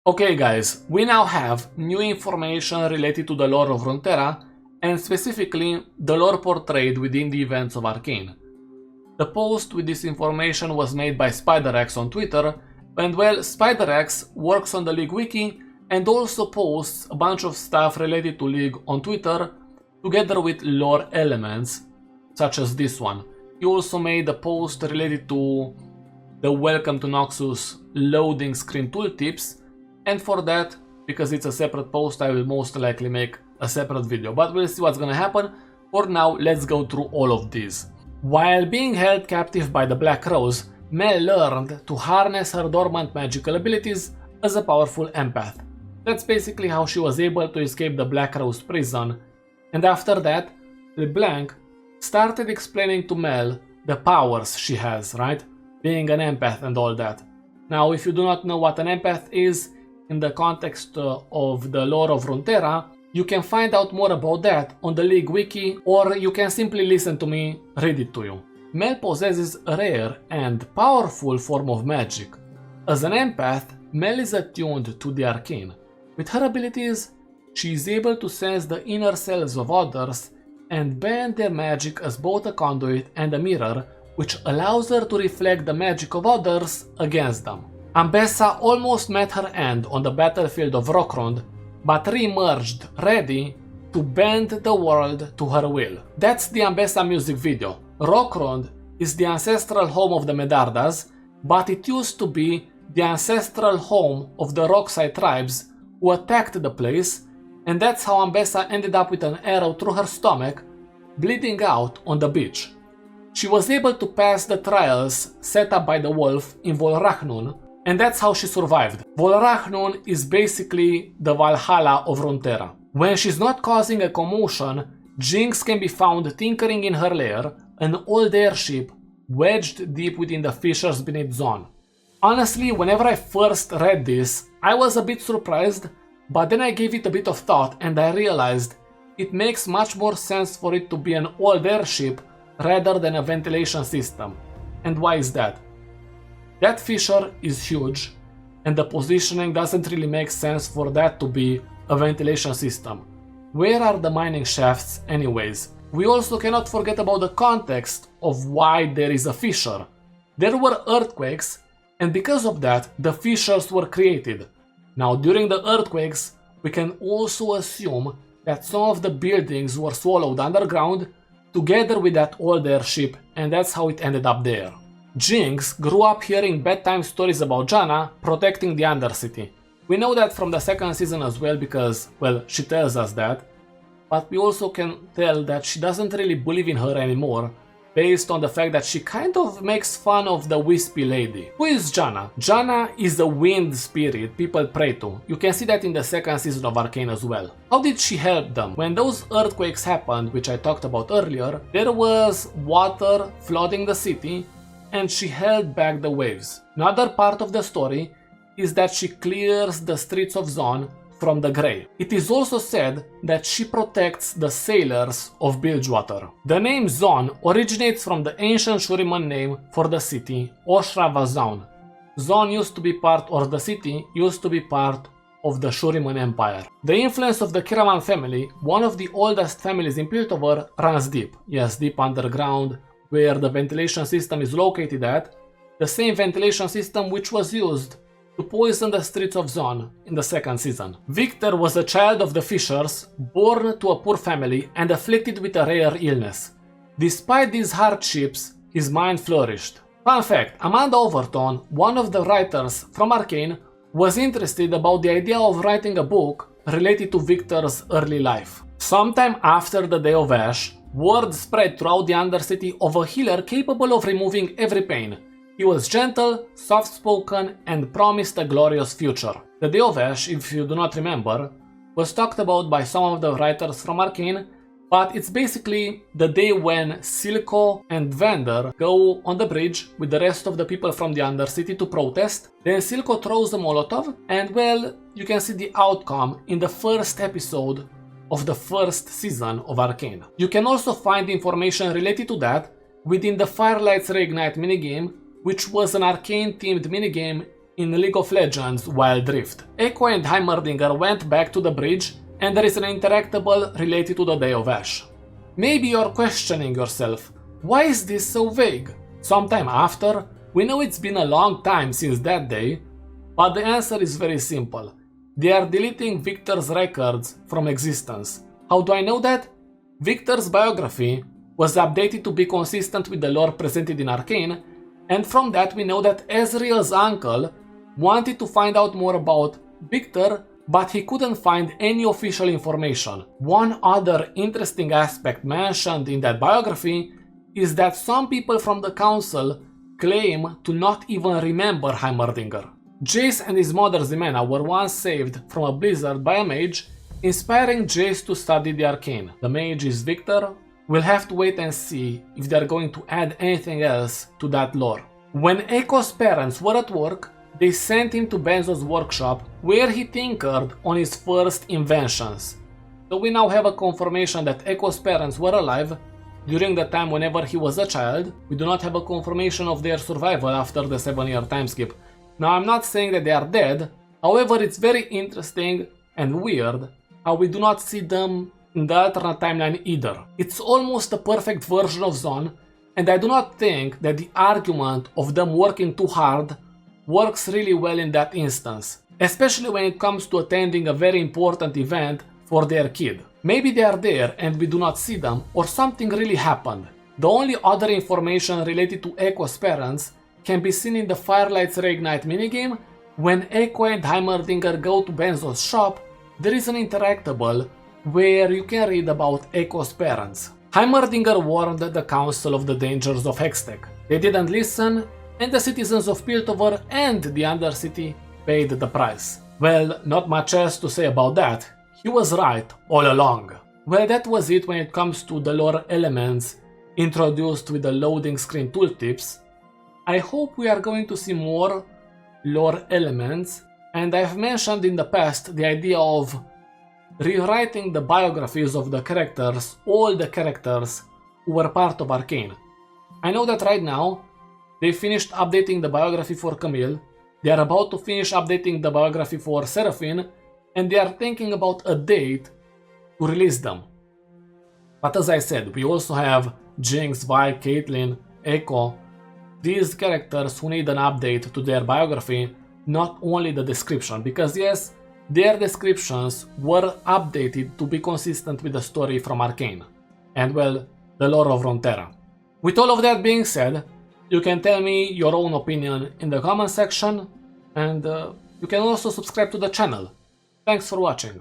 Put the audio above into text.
Okay guys, we now have new information related to the lore of Runeterra, and specifically the lore portrayed within the events of Arcane. The post with this information was made by Spidearxe on Twitter, and well, Spidearxe works on the League wiki and also posts a bunch of stuff related to League on Twitter, together with lore elements, such as this one. He also made a post related to the Welcome to Noxus loading screen tooltips, and for that, because it's a separate post, I will most likely make a separate video, but we'll see what's gonna happen. For now, let's go through all of these. While being held captive by the Black Rose, Mel learned to harness her dormant magical abilities as a powerful empath. That's basically how she was able to escape the Black Rose prison, and after that, LeBlanc started explaining to Mel the powers she has, right? Being an empath and all that. Now, if you do not know what an empath is, in the context of the lore of Runeterra, you can find out more about that on the League wiki, or you can simply listen to me read it to you. Mel possesses a rare and powerful form of magic. As an empath, Mel is attuned to the arcane. With her abilities, she is able to sense the inner selves of others and bend their magic as both a conduit and a mirror, which allows her to reflect the magic of others against them. Ambessa almost met her end on the battlefield of Rockrund, but re-emerged ready to bend the world to her will. That's the Ambessa music video. Rockrund is the ancestral home of the Medardas, but it used to be the ancestral home of the Rockside tribes who attacked the place, and that's how Ambessa ended up with an arrow through her stomach, bleeding out on the beach. She was able to pass the trials set up by the wolf in Volrachnun, and that's how she survived. Volrachnun is basically the Valhalla of Runeterra. When she's not causing a commotion, Jinx can be found tinkering in her lair, an old airship wedged deep within the fissures beneath Zaun. Honestly, whenever I first read this, I was a bit surprised, but then I gave it a bit of thought and I realized it makes much more sense for it to be an old airship rather than a ventilation system. And why is that? That fissure is huge, and the positioning doesn't really make sense for that to be a ventilation system. Where are the mining shafts anyways? We also cannot forget about the context of why there is a fissure. There were earthquakes, and because of that, the fissures were created. Now, during the earthquakes, we can also assume that some of the buildings were swallowed underground together with that old airship, and that's how it ended up there. Jinx grew up hearing bedtime stories about Janna protecting the Undercity. We know that from the second season as well because, well, she tells us that, but we also can tell that she doesn't really believe in her anymore, based on the fact that she kind of makes fun of the wispy lady. Who is Janna? Janna is the wind spirit people pray to. You can see that in the second season of Arcane as well. How did she help them? When those earthquakes happened, which I talked about earlier, there was water flooding the city, and she held back the waves. Another part of the story is that she clears the streets of Zaun from the Grey. It is also said that she protects the sailors of Bilgewater. The name Zaun originates from the ancient Shuriman name for the city, Oshrava Zaun. Zaun used to be part, or the city used to be part of the Shuriman Empire. The influence of the Kiramman family, one of the oldest families in Piltover, runs deep. Yes, deep underground, where the ventilation system is located at, the same ventilation system which was used to poison the streets of Zaun in the second season. Victor was a child of the Fishers, born to a poor family and afflicted with a rare illness. Despite these hardships, his mind flourished. Fun fact, Amanda Overton, one of the writers from Arcane, was interested about the idea of writing a book related to Victor's early life. Sometime after the Day of Ash, word spread throughout the Undercity of a healer capable of removing every pain. He was gentle, soft-spoken, and promised a glorious future. The Day of Ash, if you do not remember, was talked about by some of the writers from Arcane, but it's basically the day when Silco and Vander go on the bridge with the rest of the people from the Undercity to protest. Then Silco throws a Molotov, and well, you can see the outcome in the first episode of the first season of Arcane. You can also find information related to that within the Firelight's Reignite minigame, which was an Arcane-themed minigame in League of Legends Wild Rift. Ekko and Heimerdinger went back to the bridge, and there is an interactable related to the Day of Ash. Maybe you're questioning yourself, why is this so vague? Sometime after, we know it's been a long time since that day, but the answer is very simple. They are deleting Victor's records from existence. How do I know that? Victor's biography was updated to be consistent with the lore presented in Arcane, and from that we know that Ezreal's uncle wanted to find out more about Victor, but he couldn't find any official information. One other interesting aspect mentioned in that biography is that some people from the council claim to not even remember Heimerdinger. Jayce and his mother Ximena were once saved from a blizzard by a mage, inspiring Jayce to study the Arcane. The mage is Victor. We'll have to wait and see if they're going to add anything else to that lore. When Ekko's parents were at work, they sent him to Benzo's workshop, where he tinkered on his first inventions. So we now have a confirmation that Ekko's parents were alive during the time whenever he was a child. We do not have a confirmation of their survival after the 7-year time skip. Now I'm not saying that they are dead, however it's very interesting and weird how we do not see them in the alternate timeline either. It's almost a perfect version of Zaun, and I do not think that the argument of them working too hard works really well in that instance, especially when it comes to attending a very important event for their kid. Maybe they are there and we do not see them, or something really happened. The only other information related to Ekko's parents can be seen in the Firelight's Reignite minigame. When Ekko and Heimerdinger go to Benzo's shop, there is an interactable where you can read about Ekko's parents. Heimerdinger warned the council of the dangers of Hextech. They didn't listen, and the citizens of Piltover and the Undercity paid the price. Well, not much else to say about that. He was right all along. Well, that was it when it comes to the lore elements introduced with the loading screen tooltips. I hope we are going to see more lore elements, and I've mentioned in the past the idea of rewriting the biographies of the characters, all the characters who were part of Arcane. I know that right now they finished updating the biography for Camille, they are about to finish updating the biography for Seraphine, and they are thinking about a date to release them. But as I said, we also have Jinx, Vi, Caitlyn, Ekko, these characters who need an update to their biography, not only the description, because yes, their descriptions were updated to be consistent with the story from Arcane, and well, the lore of Runeterra. With all of that being said, you can tell me your own opinion in the comment section, and you can also subscribe to the channel. Thanks for watching.